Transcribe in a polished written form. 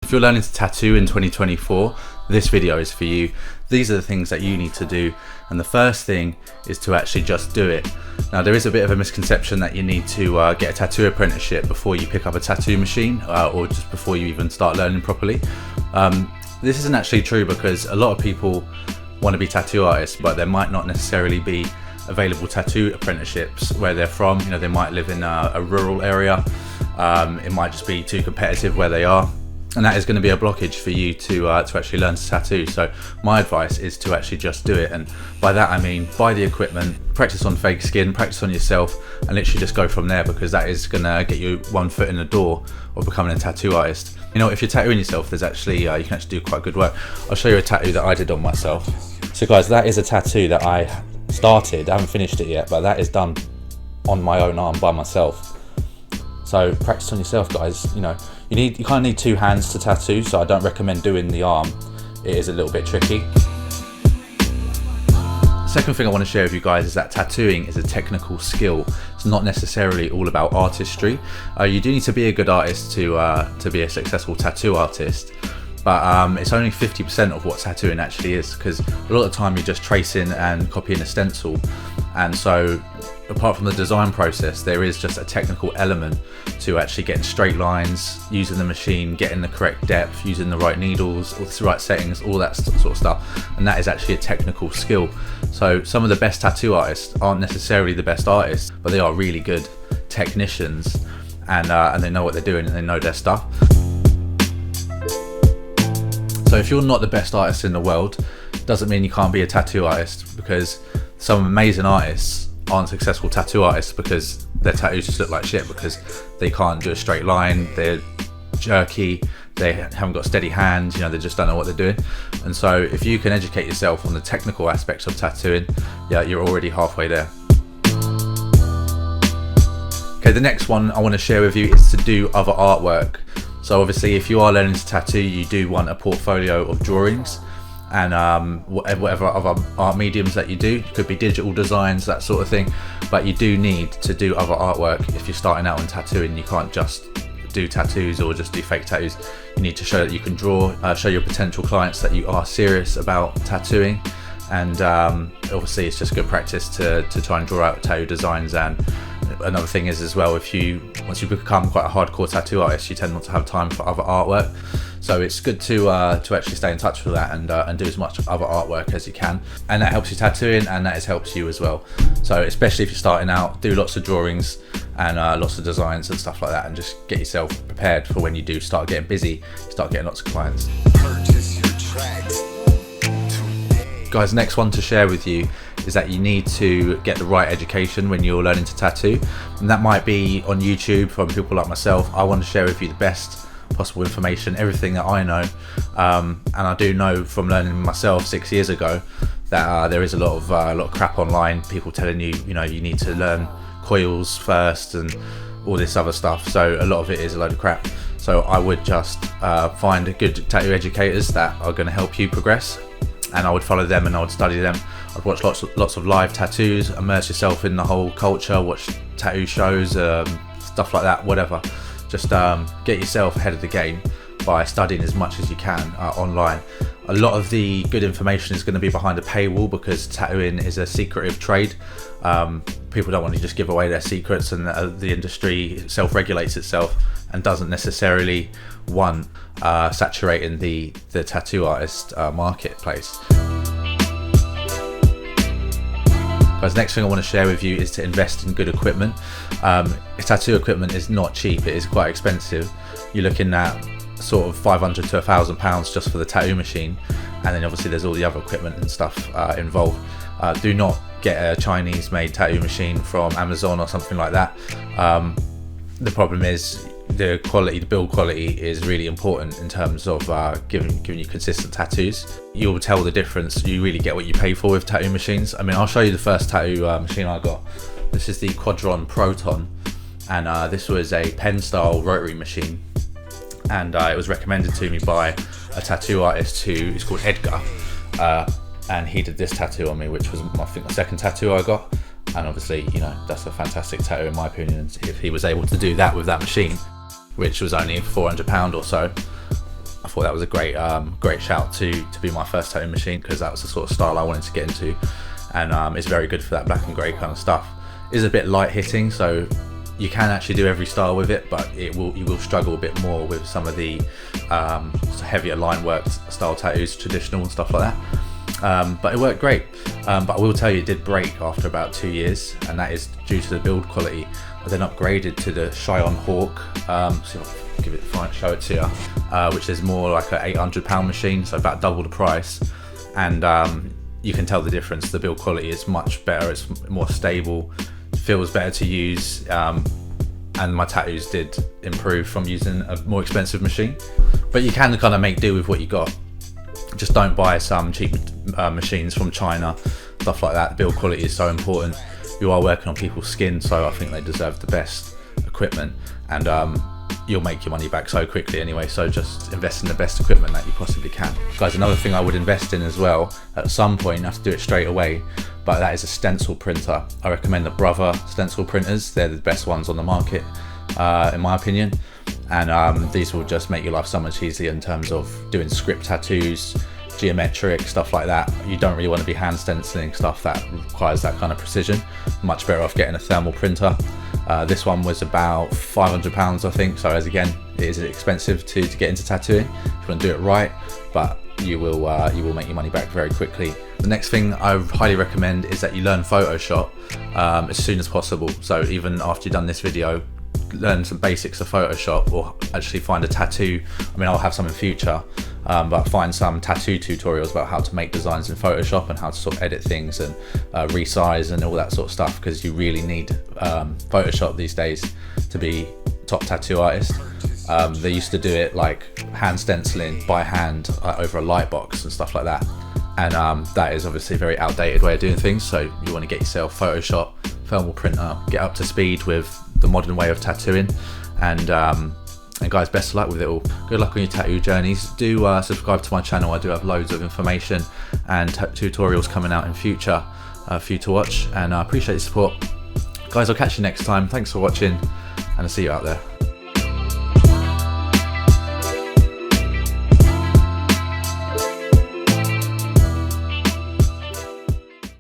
If you're learning to tattoo in 2024, this video is for you. These are the things that you need to do, and the first thing is to actually just do it. Now, there is a bit of a misconception that you need to get a tattoo apprenticeship before you pick up a tattoo machine, or just before you even start learning properly. This isn't actually true, because a lot of people want to be tattoo artists, but there might not necessarily be available tattoo apprenticeships where they're from. You know, they might live in a rural area. It might just be too competitive where they are, and that is going to be a blockage for you to actually learn to tattoo. So my advice is to actually just do it, and by that I mean buy the equipment, practice on fake skin, practice on yourself, and literally just go from there, because that is going to get you one foot in the door of becoming a tattoo artist. You know, if you're tattooing yourself, there's actually you can actually do quite good work. I'll show you a tattoo that I did on myself. So guys, that is a tattoo that I started. I haven't finished it yet, but that is done on my own arm by myself. So practice on yourself, guys. You know, you kind of need two hands to tattoo, so I don't recommend doing the arm. It is a little bit tricky. Second thing I want to share with you guys is that tattooing is a technical skill. It's not necessarily all about artistry. You do need to be a good artist to be a successful tattoo artist, but it's only 50% of what tattooing actually is, because a lot of the time you're just tracing and copying a stencil, and so apart from the design process, there is just a technical element to actually getting straight lines, using the machine, getting the correct depth, using the right needles, all the right settings, all that sort of stuff, and that is actually a technical skill. So some of the best tattoo artists aren't necessarily the best artists, but they are really good technicians, and they know what they're doing and they know their stuff. So if you're not the best artist in the world, doesn't mean you can't be a tattoo artist, because some amazing artists aren't successful tattoo artists because their tattoos just look like shit, because they can't do a straight line, they're jerky, they haven't got steady hands, you know, they just don't know what they're doing. And so if you can educate yourself on the technical aspects of tattooing, yeah, you're already halfway there. Okay, the next one I want to share with you is to do other artwork. So obviously if you are learning to tattoo, you do want a portfolio of drawings and whatever other art mediums that you do. It could be digital designs, that sort of thing, but you do need to do other artwork if you're starting out in tattooing. You can't just do tattoos or just do fake tattoos. You need to show that you can draw, show your potential clients that you are serious about tattooing, and obviously it's just good practice to try and draw out tattoo designs. And another thing is as well, once you become quite a hardcore tattoo artist, you tend not to have time for other artwork. So it's good to actually stay in touch with that and do as much other artwork as you can, and that helps you tattooing, and that helps you as well. So especially if you're starting out, do lots of drawings and lots of designs and stuff like that, and just get yourself prepared for when you do start getting busy, you start getting lots of clients. Guys, next one to share with you is that you need to get the right education when you're learning to tattoo, and that might be on YouTube from people like myself. I want to share with you the best possible information, everything that I know, and I do know from learning myself 6 years ago that there is a lot of crap online, people telling you, you know, you need to learn coils first and all this other stuff. So a lot of it is a load of crap. So I would just find good tattoo educators that are going to help you progress, and I would follow them and I would study them. I'd watch lots of live tattoos, immerse yourself in the whole culture, watch tattoo shows, stuff like that, whatever. Just get yourself ahead of the game by studying as much as you can online. A lot of the good information is going to be behind a paywall, because tattooing is a secretive trade. People don't want to just give away their secrets, and the industry self-regulates itself and doesn't necessarily want saturating the tattoo artist marketplace. Guys, next thing I want to share with you is to invest in good equipment. Tattoo equipment is not cheap, it is quite expensive. You're looking at sort of £500 to £1,000 just for the tattoo machine, and then obviously there's all the other equipment and stuff involved. Do not get a Chinese made tattoo machine from Amazon or something like that. The problem is the build quality is really important in terms of giving you consistent tattoos. You'll tell the difference. You really get what you pay for with tattoo machines. I mean, I'll show you the first tattoo machine I got. This is the Quadron Proton, and this was a pen style rotary machine, and it was recommended to me by a tattoo artist who's called Edgar, and he did this tattoo on me, which was I think the second tattoo I got. And obviously, you know, that's a fantastic tattoo in my opinion. If he was able to do that with that machine, which was only £400 or so, thought that was a great shout to be my first tattoo machine, because that was the sort of style I wanted to get into, and it's very good for that black and grey kind of stuff. It's a bit light hitting, so you can actually do every style with it, but you will struggle a bit more with some of the heavier line work style tattoos, traditional and stuff like that. But it worked great. But I will tell you, it did break after about 2 years, and that is due to the build quality. I then upgraded to the Dragonhawk, so I'll give it, show it to you, which is more like an £800 machine, so about double the price. And you can tell the difference. The build quality is much better, it's more stable, feels better to use, and my tattoos did improve from using a more expensive machine. But you can kind of make do with what you got. Just don't buy some cheap machines from China, stuff like that. Build quality is so important. You are working on people's skin, so I think they deserve the best equipment, and you'll make your money back so quickly anyway, so just invest in the best equipment that you possibly can. Guys, another thing I would invest in as well, at some point, you have to do it straight away, but that is a stencil printer. I recommend the Brother stencil printers. They're the best ones on the market, in my opinion, and these will just make your life so much easier in terms of doing script tattoos, geometric stuff like that. You don't really want to be hand stenciling stuff that requires that kind of precision. Much better off getting a thermal printer. This one was about £500, I think, so as again, it is expensive to get into tattooing if you want to do it right, but you will make your money back very quickly. The next thing I highly recommend is that you learn Photoshop as soon as possible. So even after you've done this video, learn some basics of Photoshop, or actually find a tattoo. I mean, I'll have some in future, but find some tattoo tutorials about how to make designs in Photoshop and how to sort of edit things and resize and all that sort of stuff, because you really need Photoshop these days to be top tattoo artist. They used to do it like hand stenciling by hand over a light box and stuff like that, and that is obviously a very outdated way of doing things. So you want to get yourself Photoshop, thermal printer, get up to speed with the modern way of tattooing, and guys, best of luck with it all. Good luck on your tattoo journeys. Do subscribe to my channel. I do have loads of information and tutorials coming out in future for you to watch, and I appreciate your support. Guys, I'll catch you next time. Thanks for watching, and I'll see you out there.